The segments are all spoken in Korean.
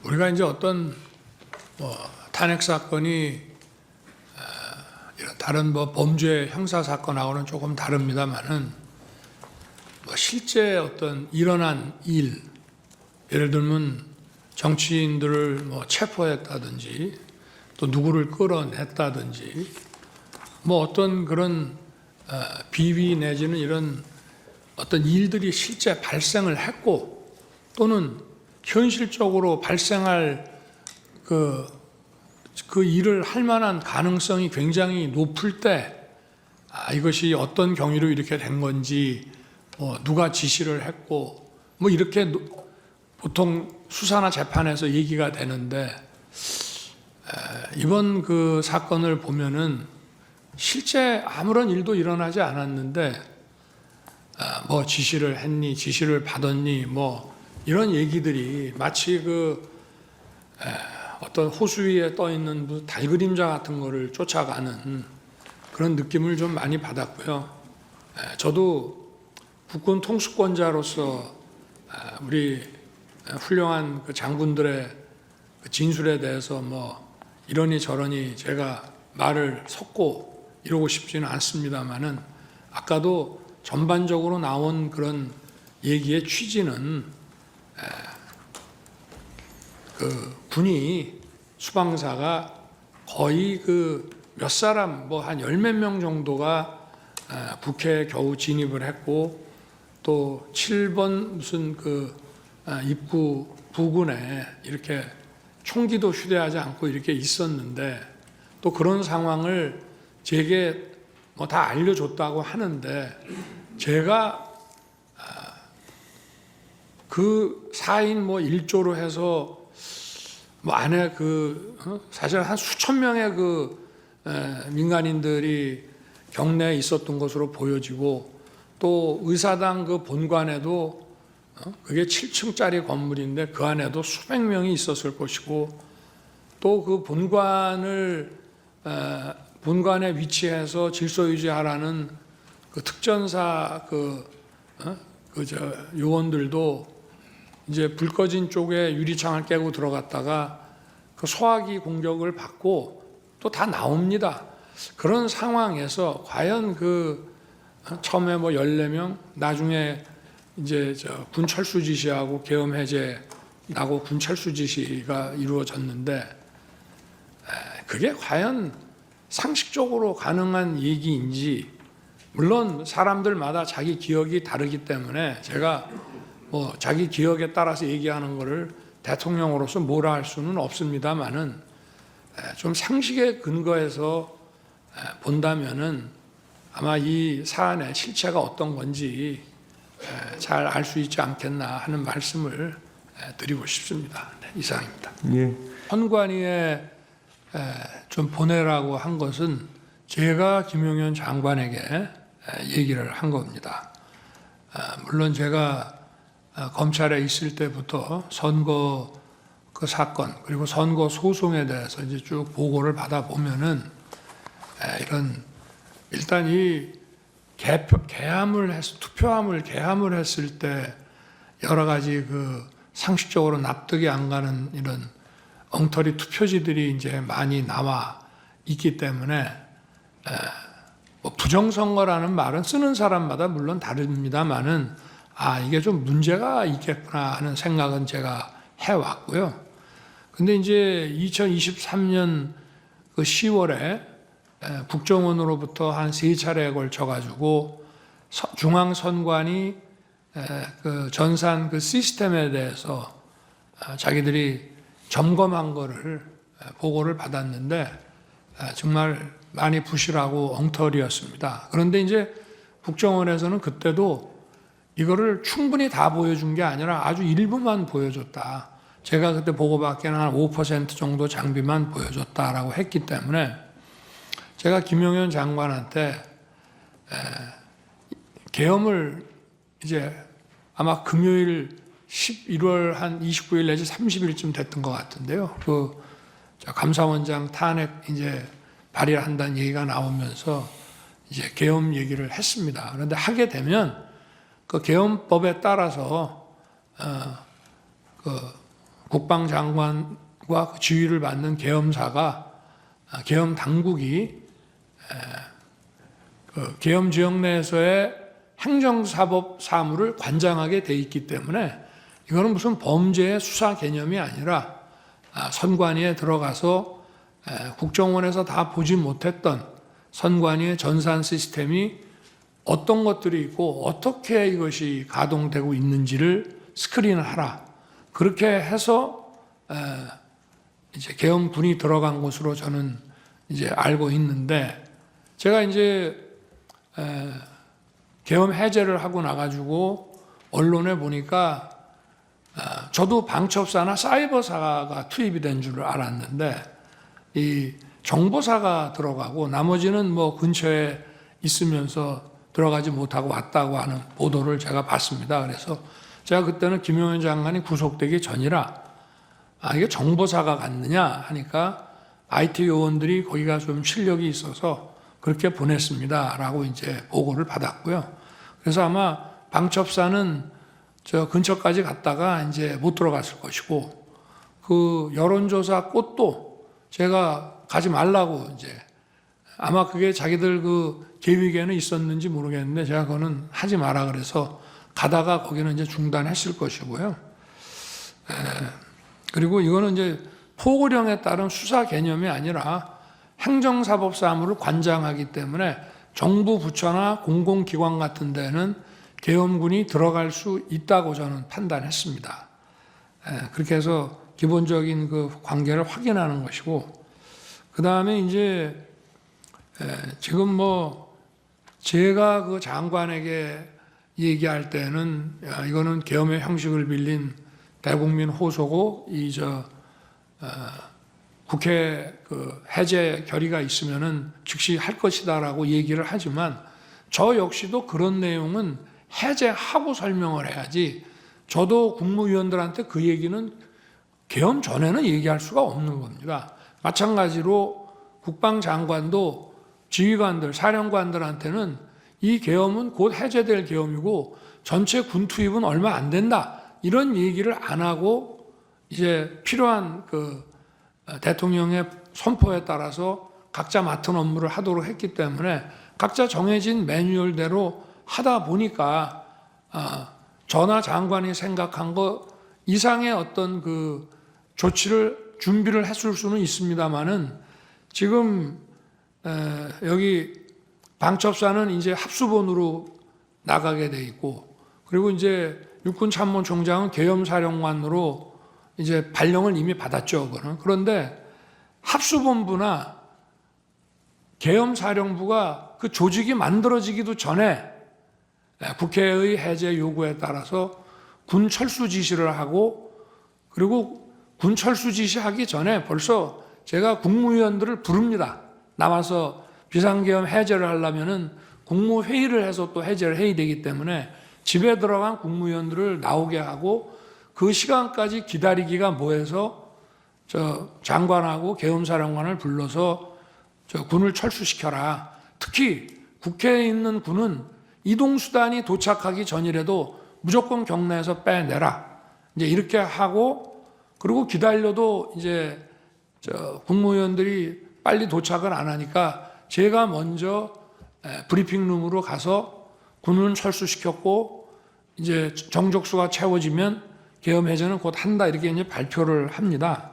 우리가 이제 어떤 탄핵 사건이 이런 다른 범죄 형사 사건하고는 조금 다릅니다만은 실제 어떤 일어난 일, 예를 들면 정치인들을 체포했다든지 또 누구를 끌어냈다든지 어떤 그런 비위 내지는 이런 어떤 일들이 실제 발생을 했고 또는 현실적으로 발생할 그 일을 할 만한 가능성이 굉장히 높을 때 이것이 어떤 경위로 이렇게 된 건지 누가 지시를 했고 이렇게 보통 수사나 재판에서 얘기가 되는데 이번 그 사건을 보면은 실제 아무런 일도 일어나지 않았는데 지시를 했니, 지시를 받았니, 이런 얘기들이 마치 어떤 호수 위에 떠 있는 달그림자 같은 거를 쫓아가는 그런 느낌을 좀 많이 받았고요. 저도 국군 통수권자로서 우리 훌륭한 그 장군들의 그 진술에 대해서 이러니 저러니 제가 말을 섞고 이러고 싶지는 않습니다만은 아까도 전반적으로 나온 그런 얘기의 취지는 그 군이 수방사가 거의 몇 사람 한 열 몇 명 정도가 북해에 겨우 진입을 했고 또 7번 무슨 입구 부근에 이렇게 총기도 휴대하지 않고 이렇게 있었는데 또 그런 상황을 제게 다 알려줬다고 하는데 제가 그 4인 1조로 해서 안에 사실 한 수천 명의 민간인들이 경내에 있었던 것으로 보여지고 또 의사당 본관에도 그게 7층짜리 건물인데 그 안에도 수백 명이 있었을 것이고 또 그 본관에 위치해서 질서 유지하라는 그 특전사 요원들도 이제 불 꺼진 쪽에 유리창을 깨고 들어갔다가 그 소화기 공격을 받고 또 다 나옵니다. 그런 상황에서 과연 처음에 14명, 나중에 이제 군 철수 지시하고 계엄 해제 나고 군 철수 지시가 이루어졌는데 그게 과연 상식적으로 가능한 얘기인지 물론 사람들마다 자기 기억이 다르기 때문에 제가 자기 기억에 따라서 얘기하는 것을 대통령으로서 뭐라 할 수는 없습니다만은 좀 상식에 근거해서 본다면은 아마 이 사안의 실체가 어떤 건지 잘 알 수 있지 않겠나 하는 말씀을 드리고 싶습니다. 네, 이상입니다. 예. 선관위에 좀 보내라고 한 것은 제가 김용현 장관에게 얘기를 한 겁니다. 물론 제가 검찰에 있을 때부터 선거 그 사건 그리고 선거 소송에 대해서 이제 쭉 보고를 받아 보면은 일단 이 투표함을 개함을 했을 때 여러 가지 상식적으로 납득이 안 가는 이런 엉터리 투표지들이 이제 많이 나와 있기 때문에 부정선거라는 말은 쓰는 사람마다 물론 다릅니다만은 이게 좀 문제가 있겠구나 하는 생각은 제가 해왔고요. 근데 이제 2023년 10월에 국정원으로부터 한 3차례에 걸쳐가지고 중앙선관위 전산 시스템에 대해서 자기들이 점검한 거를 보고를 받았는데 정말 많이 부실하고 엉터리였습니다. 그런데 이제 국정원에서는 그때도 이거를 충분히 다 보여준 게 아니라 아주 일부만 보여줬다. 제가 그때 보고받기에는 한 5% 정도 장비만 보여줬다라고 했기 때문에 제가 김용현 장관한테 계엄을 이제 아마 금요일 11월 한 29일 내지 30일쯤 됐던 것 같은데요. 감사원장 탄핵 이제 발의한다는 얘기가 나오면서 이제 계엄 얘기를 했습니다. 그런데 하게 되면 그 계엄법에 따라서 국방장관과 그 지휘를 받는 계엄사가 계엄 당국이 그 계엄 지역 내에서의 행정사법 사무를 관장하게 돼 있기 때문에 이거는 무슨 범죄의 수사 개념이 아니라 선관위에 들어가서 국정원에서 다 보지 못했던 선관위의 전산 시스템이 어떤 것들이 있고 어떻게 이것이 가동되고 있는지를 스크린을 하라. 그렇게 해서 이제 계엄군이 들어간 것으로 저는 이제 알고 있는데, 제가 이제 계엄 해제를 하고 나가지고 언론에 보니까 저도 방첩사나 사이버사가 투입이 된 줄 알았는데 이 정보사가 들어가고 나머지는 뭐 근처에 있으면서 들어가지 못하고 왔다고 하는 보도를 제가 봤습니다. 그래서 제가 그때는 김용현 장관이 구속되기 전이라 이게 정보사가 갔느냐 하니까 IT 요원들이 거기가 좀 실력이 있어서 그렇게 보냈습니다라고 이제 보고를 받았고요. 그래서 아마 방첩사는 저 근처까지 갔다가 이제 못 들어갔을 것이고, 그 여론조사 꽃도 제가 가지 말라고 이제 아마 그게 자기들 그 계획에는 있었는지 모르겠는데 제가 그거는 하지 마라 그래서 가다가 거기는 이제 중단했을 것이고요. 그리고 이거는 이제 포고령에 따른 수사 개념이 아니라 행정사법 사무를 관장하기 때문에 정부 부처나 공공기관 같은 데는 계엄군이 들어갈 수 있다고 저는 판단했습니다. 그렇게 해서 기본적인 그 관계를 확인하는 것이고, 그 다음에 이제 지금 뭐 제가 그 장관에게 얘기할 때는 이거는 계엄의 형식을 빌린 대국민 호소고 국회 그 해제 결의가 있으면은 즉시 할 것이다라고 얘기를 하지만 저 역시도 그런 내용은 해제하고 설명을 해야지, 저도 국무위원들한테 그 얘기는 계엄 전에는 얘기할 수가 없는 겁니다. 마찬가지로 국방장관도 지휘관들, 사령관들한테는 이 계엄은 곧 해제될 계엄이고 전체 군 투입은 얼마 안 된다, 이런 얘기를 안 하고 이제 필요한 그 대통령의 선포에 따라서 각자 맡은 업무를 하도록 했기 때문에 각자 정해진 매뉴얼대로 하다 보니까 저나 장관이 생각한 것 이상의 어떤 그 조치를 준비를 했을 수는 있습니다만은 지금 여기 방첩사는 이제 합수본으로 나가게 돼 있고, 그리고 이제 육군참모총장은 계엄사령관으로 이제 발령을 이미 받았죠, 그거는. 그런데 합수본부나 계엄사령부가 그 조직이 만들어지기도 전에 국회의 해제 요구에 따라서 군 철수 지시를 하고, 그리고 군 철수 지시하기 전에 벌써 제가 국무위원들을 부릅니다. 나와서 비상계엄 해제를 하려면은 국무회의를 해서 또 해제를 해야 되기 때문에 집에 들어간 국무위원들을 나오게 하고 그 시간까지 기다리기가 뭐해서 저 장관하고 계엄사령관을 불러서 저 군을 철수시켜라. 특히 국회에 있는 군은 이동수단이 도착하기 전이라도 무조건 경내에서 빼내라. 이제 이렇게 하고, 그리고 기다려도 이제 저 국무위원들이 빨리 도착을 안 하니까 제가 먼저 브리핑룸으로 가서 군은 철수시켰고 이제 정족수가 채워지면 계엄 해제는 곧 한다, 이렇게 이제 발표를 합니다.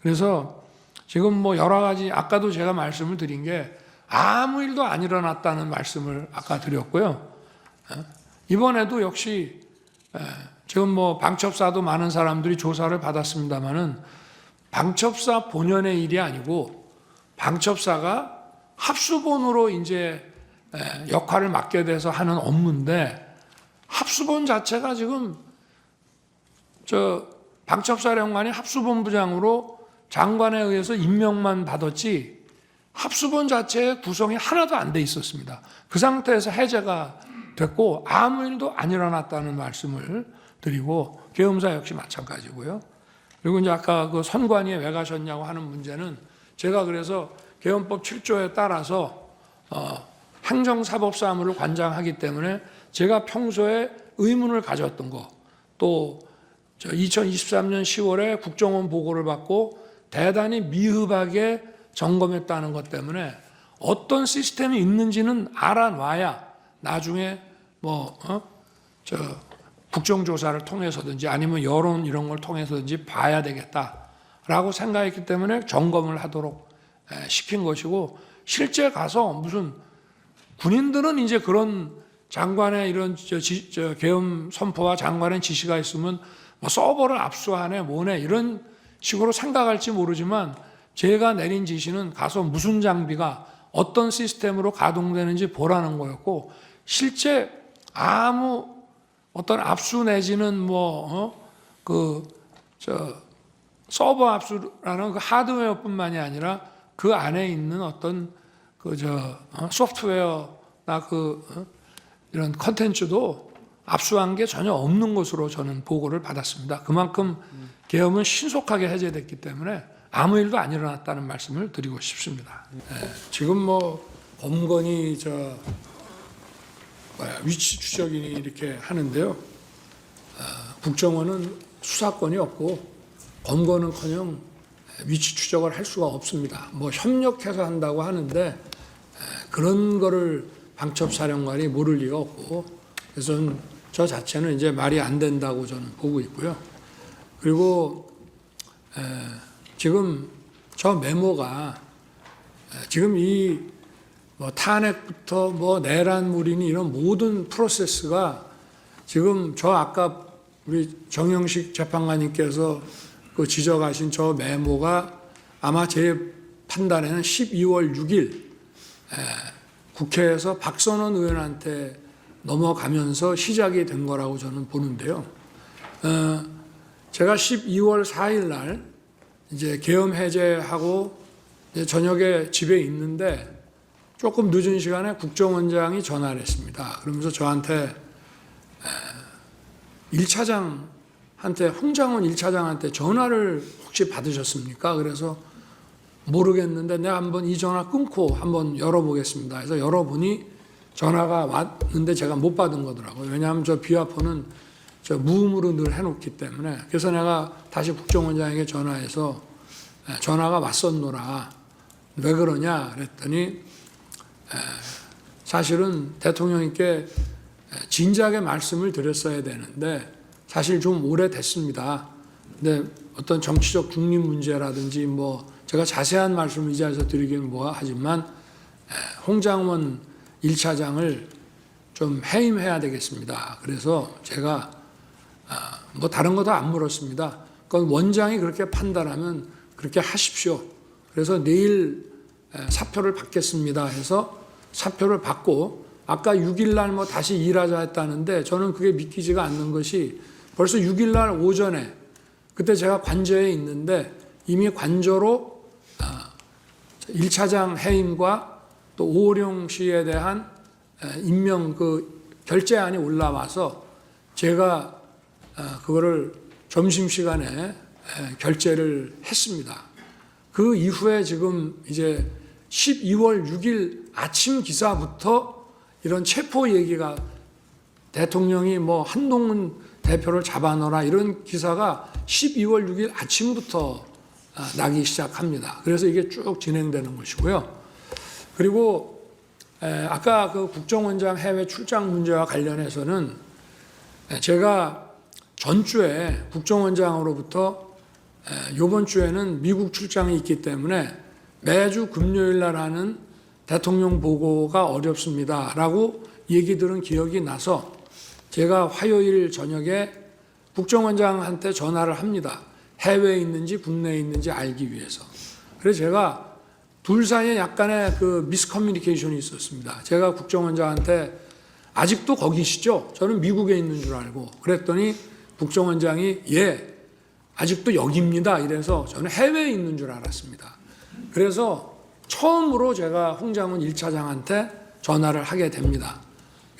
그래서 지금 뭐 여러 가지, 아까도 제가 말씀을 드린 게 아무 일도 안 일어났다는 말씀을 아까 드렸고요. 이번에도 역시 지금 뭐 방첩사도 많은 사람들이 조사를 받았습니다만은 방첩사 본연의 일이 아니고 방첩사가 합수본으로 이제 역할을 맡게 돼서 하는 업무인데, 합수본 자체가 지금 저 방첩사령관이 합수본부장으로 장관에 의해서 임명만 받았지 합수본 자체의 구성이 하나도 안 돼 있었습니다. 그 상태에서 해제가 됐고 아무 일도 안 일어났다는 말씀을 드리고, 계엄사 역시 마찬가지고요. 그리고 이제 아까 그 선관위에 왜 가셨냐고 하는 문제는 제가 그래서 계엄법 7조에 따라서 행정사법사무를 관장하기 때문에 제가 평소에 의문을 가졌던 거, 또 2023년 10월에 국정원 보고를 받고 대단히 미흡하게 점검했다는 것 때문에 어떤 시스템이 있는지는 알아놔야 나중에 국정조사를 통해서든지 아니면 여론 이런 걸 통해서든지 봐야 되겠다라고 생각했기 때문에 점검을 하도록 시킨 것이고, 실제 가서 무슨 군인들은 이제 그런 장관의 이런 계엄 선포와 장관의 지시가 있으면 뭐 서버를 압수하네 뭐네 이런 식으로 생각할지 모르지만, 제가 내린 지시는 가서 무슨 장비가 어떤 시스템으로 가동되는지 보라는 거였고, 실제 아무 어떤 압수 내지는 서버 압수라는 그 하드웨어뿐만이 아니라 그 안에 있는 어떤 소프트웨어나 이런 컨텐츠도 압수한 게 전혀 없는 것으로 저는 보고를 받았습니다. 그만큼 계엄은 신속하게 해제됐기 때문에 아무 일도 안 일어났다는 말씀을 드리고 싶습니다. 지금 범건이 위치 추적인이 이렇게 하는데요. 국정원은 수사권이 없고 검거는커녕 위치 추적을 할 수가 없습니다. 협력해서 한다고 하는데 그런 거를 방첩사령관이 모를 리가 없고, 그래서 저 자체는 이제 말이 안 된다고 저는 보고 있고요. 그리고 지금 저 메모가 지금 이 탄핵부터 내란 물이니 이런 모든 프로세스가 지금 아까 우리 정영식 재판관님께서 지적하신 저 메모가 아마 제 판단에는 12월 6일 국회에서 박선원 의원한테 넘어가면서 시작이 된 거라고 저는 보는데요. 제가 12월 4일 날 이제 계엄 해제하고 이제 저녁에 집에 있는데 조금 늦은 시간에 국정원장이 전화를 했습니다. 그러면서 저한테 1차장한테, 홍장원 1차장한테 전화를 혹시 받으셨습니까? 그래서 모르겠는데 내가 한번 이 전화 끊고 한번 열어보겠습니다. 그래서 열어보니 전화가 왔는데 제가 못 받은 거더라고요. 왜냐하면 저 비화포는 무음으로 늘 해놓기 때문에. 그래서 내가 다시 국정원장에게 전화해서 전화가 왔었노라. 왜 그러냐 그랬더니 사실은 대통령님께 진작에 말씀을 드렸어야 되는데 사실 좀 오래됐습니다. 근데 어떤 정치적 중립 문제라든지 제가 자세한 말씀을 이 자리에서 드리기는 하지만 홍장원 1차장을 좀 해임해야 되겠습니다. 그래서 제가 다른 것도 안 물었습니다. 그건 원장이 그렇게 판단하면 그렇게 하십시오. 그래서 내일 사표를 받겠습니다 해서 사표를 받고, 아까 6일 날 다시 일하자 했다는데 저는 그게 믿기지가 않는 것이 벌써 6일 날 오전에 그때 제가 관저에 있는데 이미 관저로 1차장 해임과 또 오호령 씨에 대한 임명 결재안이 올라와서 제가 그거를 점심시간에 결재를 했습니다. 그 이후에 지금 이제 12월 6일 아침 기사부터 이런 체포 얘기가, 대통령이 한동훈 대표를 잡아넣어라 이런 기사가 12월 6일 아침부터 나기 시작합니다. 그래서 이게 쭉 진행되는 것이고요. 그리고 아까 국정원장 해외 출장 문제와 관련해서는 제가 전주에 국정원장으로부터 이번 주에는 미국 출장이 있기 때문에 매주 금요일 날 하는 대통령 보고가 어렵습니다 라고 얘기 들은 기억이 나서 제가 화요일 저녁에 국정원장한테 전화를 합니다. 해외에 있는지 국내에 있는지 알기 위해서. 그래서 제가 둘 사이에 약간의 미스커뮤니케이션이 있었습니다. 제가 국정원장한테 아직도 거기시죠? 저는 미국에 있는 줄 알고. 그랬더니 국정원장이 아직도 여기입니다. 이래서 저는 해외에 있는 줄 알았습니다. 그래서 처음으로 제가 홍장훈 1차장한테 전화를 하게 됩니다.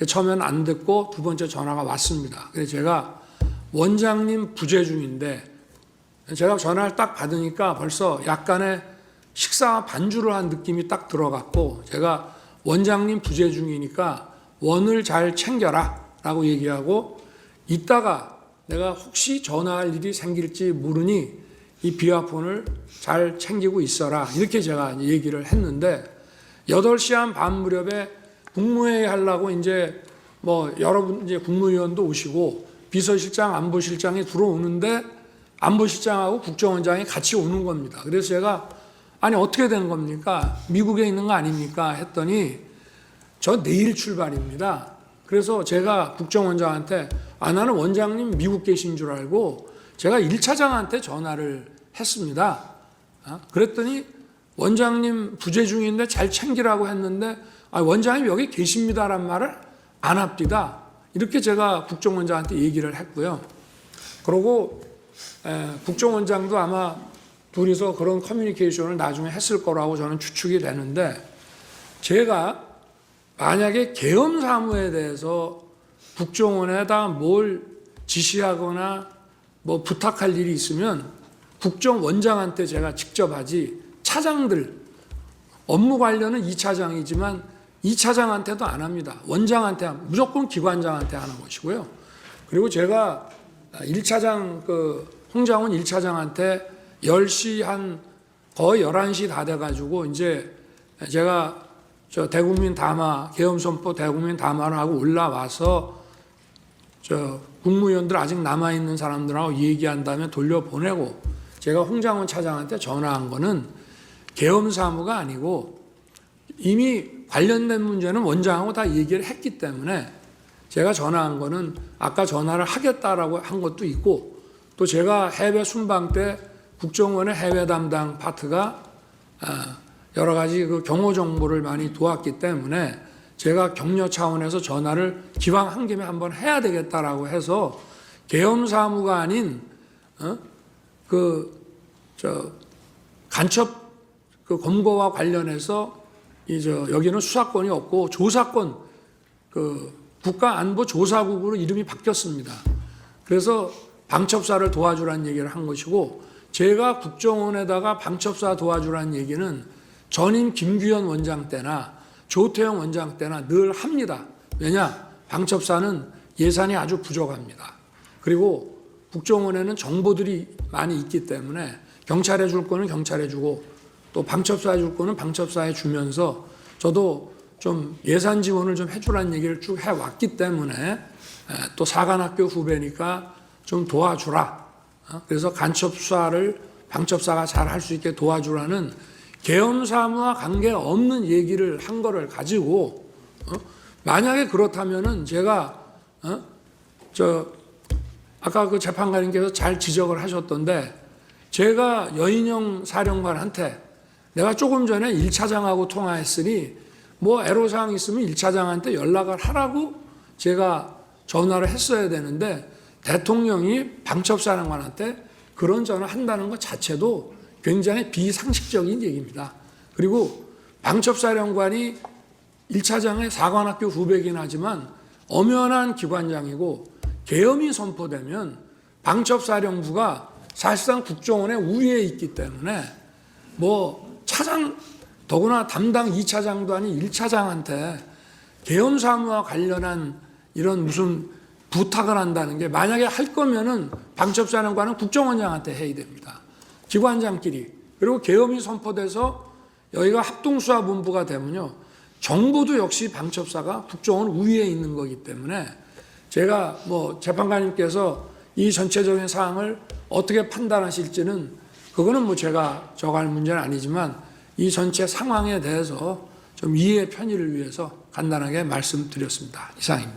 처음에는 안 듣고 두 번째 전화가 왔습니다. 그래서 제가 원장님 부재 중인데, 제가 전화를 딱 받으니까 벌써 약간의 식사 반주를 한 느낌이 딱 들어갔고, 제가 원장님 부재 중이니까 원을 잘 챙겨라 라고 얘기하고, 이따가 내가 혹시 전화할 일이 생길지 모르니 이 비화폰을 잘 챙기고 있어라. 이렇게 제가 얘기를 했는데 8시 한 반 무렵에 국무회의 하려고 이제 뭐 여러분 이제 국무위원도 오시고 비서실장, 안보실장이 들어오는데 안보실장하고 국정원장이 같이 오는 겁니다. 그래서 제가 아니 어떻게 된 겁니까? 미국에 있는 거 아닙니까? 했더니 저 내일 출발입니다. 그래서 제가 국정원장한테 나는 원장님 미국 계신 줄 알고 제가 1차장한테 전화를 했습니다. 그랬더니 원장님 부재 중인데 잘 챙기라고 했는데 원장님 여기 계십니다란 말을 안 합니다. 이렇게 제가 국정원장한테 얘기를 했고요. 그리고 국정원장도 아마 둘이서 그런 커뮤니케이션을 나중에 했을 거라고 저는 추측이 되는데 제가 만약에 계엄 사무에 대해서 국정원에다 뭘 지시하거나 뭐 부탁할 일이 있으면 국정원장한테 제가 직접 하지 차장들 업무 관련은 2차장이지만 2차장한테도 안 합니다. 원장한테 무조건 기관장한테 하는 것이고요. 그리고 제가 1차장 홍장훈 1차장한테 10시 한 거의 11시 다 돼가지고 이제 제가 저 대국민 담화 계엄선포 대국민 담화를 하고 올라와서 저 국무위원들 아직 남아있는 사람들하고 얘기한 다음에 돌려보내고 제가 홍장훈 차장한테 전화한 거는 계엄 사무가 아니고 이미 관련된 문제는 원장하고 다 얘기를 했기 때문에 제가 전화한 거는 아까 전화를 하겠다라고 한 것도 있고 또 제가 해외 순방 때 국정원의 해외 담당 파트가 여러 가지 그 경호 정보를 많이 도왔기 때문에 제가 격려 차원에서 전화를 기왕 한 김에 한번 해야 되겠다라고 해서 계엄 사무가 아닌 간첩 검거와 관련해서 여기는 수사권이 없고 조사권 국가안보조사국으로 이름이 바뀌었습니다. 그래서 방첩사를 도와주라는 얘기를 한 것이고 제가 국정원에다가 방첩사 도와주라는 얘기는 전임 김규현 원장 때나 조태영 원장 때나 늘 합니다. 왜냐? 방첩사는 예산이 아주 부족합니다. 그리고 국정원에는 정보들이 많이 있기 때문에 경찰에 줄 거는 경찰에 주고 또 방첩사에 줄 거는 방첩사에 주면서 저도 좀 예산 지원을 좀 해주라는 얘기를 쭉 해왔기 때문에 또 사관학교 후배니까 좀 도와주라. 그래서 간첩 수사를 방첩사가 잘 할 수 있게 도와주라는 계엄 사무와 관계없는 얘기를 한 거를 가지고 만약에 그렇다면은 제가 아까 그 재판관님께서 잘 지적을 하셨던데 제가 여인영 사령관한테 내가 조금 전에 1차장하고 통화했으니 뭐 애로사항 있으면 1차장한테 연락을 하라고 제가 전화를 했어야 되는데 대통령이 방첩사령관한테 그런 전화를 한다는 것 자체도 굉장히 비상식적인 얘기입니다. 그리고 방첩사령관이 1차장의 사관학교 후배긴 하지만 엄연한 기관장이고 계엄이 선포되면 방첩사령부가 사실상 국정원의 우위에 있기 때문에 뭐 차장 더구나 담당 2차장도 아닌 1차장한테 계엄 사무와 관련한 이런 무슨 부탁을 한다는 게 만약에 할 거면은 방첩사령관은 국정원장한테 해야 됩니다. 기관장끼리. 그리고 계엄이 선포돼서 여기가 합동수사본부가 되면요. 정보도 역시 방첩사가 국정원 우위에 있는 거기 때문에 제가 뭐 재판관님께서 이 전체적인 사항을 어떻게 판단하실지는 그거는 뭐 제가 정할 문제는 아니지만 이 전체 상황에 대해서 좀 이해의 편의를 위해서 간단하게 말씀드렸습니다. 이상입니다.